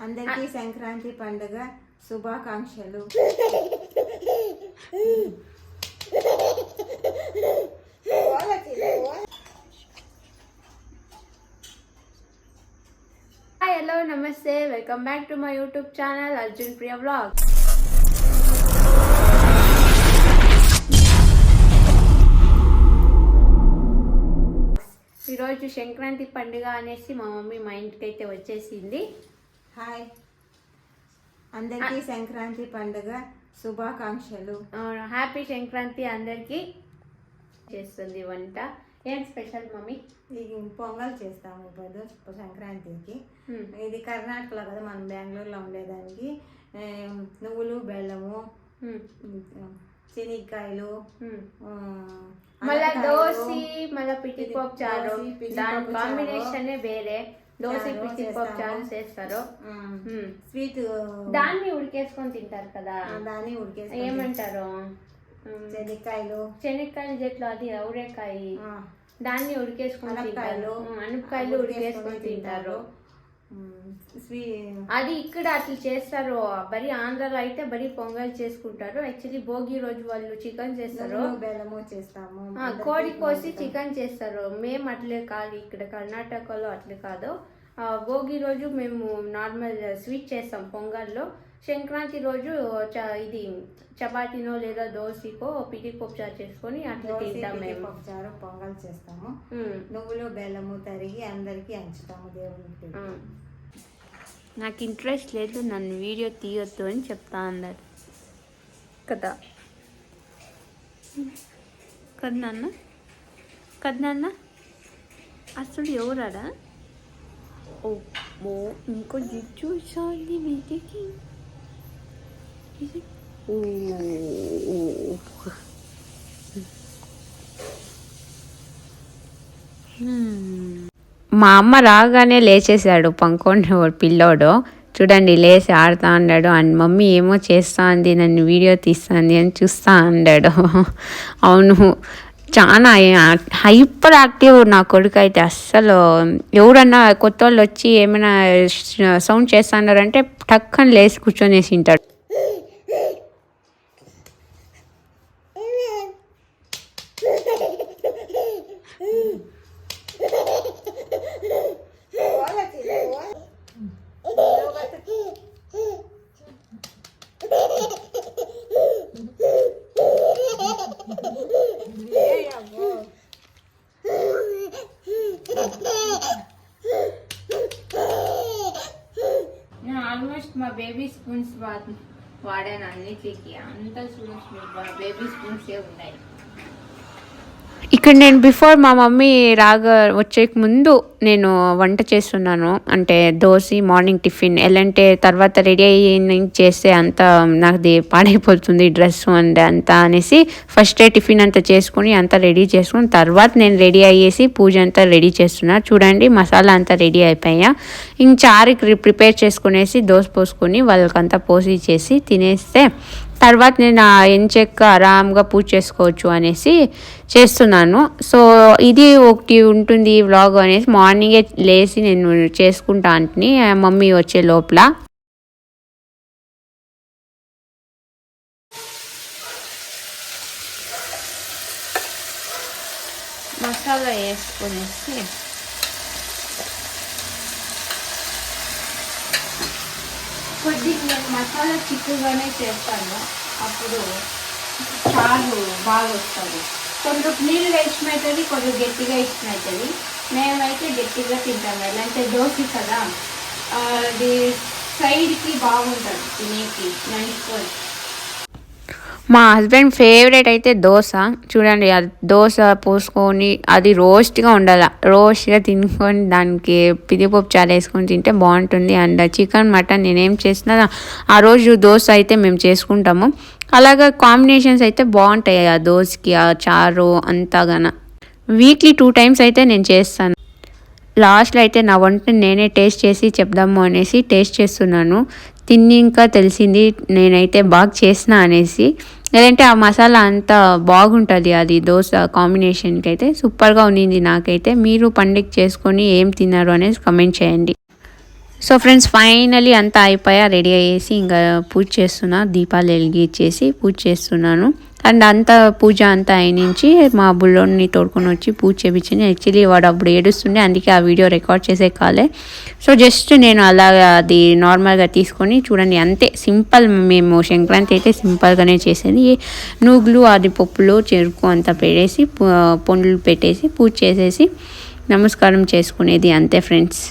అందరికీ సంక్రాంతి పండుగ శుభాకాంక్షలు. Hi, hello, namaste. Welcome back to my YouTube channel Arjun Priya Vlog. ఈరోజు సంక్రాంతి పండుగ అనేసి మా మమ్మీ మా ఇంటికి అయితే వచ్చేసింది. హాయ్, అందరికీ సంక్రాంతి పండుగ శుభాకాంక్షలు. హ్యాపీ సంక్రాంతి అందరికీ. చేస్తుంది వంట. ఏం స్పెషల్ మమ్మీ? పొంగల్ చేస్తాము ఇప్పుడు సంక్రాంతికి. ఇది కర్ణాటకలో కదా, మనం బెంగళూరులో ఉండేదానికి నువ్వులు, బెల్లము, శనక్కాయలు, మళ్ళా దోసి, మళ్ళా పిటిపప్పు చారు, దాని కాంబినేషన్ వేరే. దోసి పిటిపప్పు చారు చేస్తారు. స్వీట్ దాన్ని ఉడికేసుకొని తింటారు కదా, దాన్ని ఉడికేసి ఏమంటారు? శనక్కాయలు చెట్లు, అది ఔరేకాయ, దాన్ని ఉడికేసుకొని తింటారు. అనపకాయలు ఉడికేసుకొని తింటారు. అది ఇక్కడ అట్లా చేస్తారు. బరీ ఆంధ్రాలో అయితే బరీ పొంగల్ చేసుకుంటారు. యాక్చువల్లీ భోగి రోజు వాళ్ళు చికెన్ చేస్తారు, బెల్లము చేస్తాము, కోడి కోసి చికెన్ చేస్తారు. మేము అట్లే కాదు, ఇక్కడ కర్ణాటకలో అట్లే కాదు. భోగి రోజు మేము నార్మల్ స్వీట్ చేస్తాం పొంగల్లో. సంక్రాంతి రోజు ఇది చపాతీనో లేదా దోశకో పిటిపప్పు చారు చేసుకొని అట్లా తింటాం. మేము చారు పొంగల్ చేస్తాము. నువ్వులు బెల్లము తరిగి అందరికి అంచుతాము దేవునికి. నాకు ఇంట్రెస్ట్ లేదు, నన్ను వీడియో తీయొద్దు అని చెప్తా అన్నారు కదా. కదా నాన్న అసలు ఎవరాడా? ఓ ఇంకో జిజ్జు సాలి వీటికి. మా అమ్మ రాగానే లేచేసాడు పంకోని పిల్లోడు. చూడండి, లేచి ఆడుతా అన్నాడు. అండ్ మమ్మీ ఏమో చేస్తా అంది, నన్ను వీడియో తీస్తుంది అని చూస్తా అన్నాడు. అవును, చాలా హైపర్ యాక్టివ్ నా కొడుకు అయితే. అస్సలు ఎవరన్నా కొత్త వాళ్ళు వచ్చి ఏమైనా సౌండ్ చేస్తున్నారంటే టక్కని లేచి కూర్చొనేసి ఉంటాడు. నేను ఆల్మోస్ట్ మా బేబీ స్పూన్స్ వాడాను అన్నిటికి. అంతా స్పూన్స్ బేబీ స్పూన్సే ఉన్నాయి. ఇక్కడ నేను బిఫోర్ మా మమ్మీ వచ్చే ముందు నేను వంట చేస్తున్నాను. అంటే దోశ మార్నింగ్ టిఫిన్ ఎలాంటి తర్వాత రెడీ అయ్యి చేస్తే అంతా నాది పాడైపోతుంది డ్రెస్ అంతా అనేసి ఫస్ట్ టిఫిన్ అంతా చేసుకుని అంతా రెడీ చేసుకుని తర్వాత నేను రెడీ అయ్యేసి పూజ అంతా రెడీ చేస్తున్నా. చూడండి, మసాలా అంతా రెడీ అయిపోయా. ఇంక చారుకి ప్రిపేర్ చేసుకునేసి దోశ పోసుకొని వాళ్ళకంతా పోసి చేసి తినేస్తే తర్వాత నేను ఎంచెక్క ఆరామ్గా పూజ చేసుకోవచ్చు అనేసి చేస్తున్నాను. సో ఇది ఒకటి ఉంటుంది వ్లాగ్ అనేసి మార్నింగే లేచి నేను చేసుకుంటా అంటే మమ్మీ వచ్చే లోపల. మసాలా వేసుకునేసి కొద్దిగా నేను మసాలా చిక్కుగానే చేస్తాను, అప్పుడు చారు బాగా వస్తుంది. కొంచెం నీళ్ళు వేసినవుతుంది, కొంచెం గట్టిగా ఇచ్చినవుతుంది. మేమైతే గట్టిగా తింటాము. ఎలా అంటే దోశ కదా, అది సైడ్కి బాగుంటుంది తినేకి నంచుకొని. మా హస్బెండ్ ఫేవరెట్ అయితే దోశ. చూడండి, అది దోశ పోసుకొని అది రోస్ట్గా ఉండాలి. రోస్ట్గా తినుకొని దానికి పిదిపప్పు చారు వేసుకొని తింటే బాగుంటుంది. అండ్ చికెన్ మటన్ నేనేం చేసినా ఆ రోజు దోశ అయితే మేము చేసుకుంటాము. అలాగే కాంబినేషన్స్ అయితే బాగుంటాయి ఆ దోశకి, ఆ చారు అంతాగాన. వీక్లీ 2 times అయితే నేను చేస్తాను. లాస్ట్లో అయితే నా వంట నేనే టేస్ట్ చేసి చెప్దాము అనేసి టేస్ట్ చేస్తున్నాను. తిని ఇంకా తెలిసింది నేనైతే బాగా చేసిన అనేసి. లేదంటే ఆ మసాలా అంతా బాగుంటుంది, అది దోశ కాంబినేషన్కి అయితే సూపర్గా ఉన్నింది నాకైతే. మీరు పండుగ చేసుకొని ఏం తిన్నారు అనేసి కమెంట్ చేయండి. సో ఫ్రెండ్స్ ఫైనలీ అంతా అయిపోయా, రెడీ అయ్యేసి ఇంకా పూజ చేస్తున్నా, దీపాలు వెలిగించేసి పూజ చేస్తున్నాను. అండ్ అంతా పూజ అంతా అయినుంచి మా బుల్లోని తోడుకొని వచ్చి పూజ చేయించింది. యాక్చువల్లీ వాడు అప్పుడు ఏడుస్తుండే, అందుకే ఆ వీడియో రికార్డ్ చేసే కాలే. సో జస్ట్ నేను అలా అది నార్మల్గా తీసుకొని చూడండి, అంతే సింపుల్. మేము సంక్రాంతి అయితే సింపుల్గానే చేసేది. నూగులు అది పప్పులు చెరుకు అంతా పెట్టేసి పొండ్లు పెట్టేసి పూజ చేసేసి నమస్కారం చేసుకునేది, అంతే ఫ్రెండ్స్.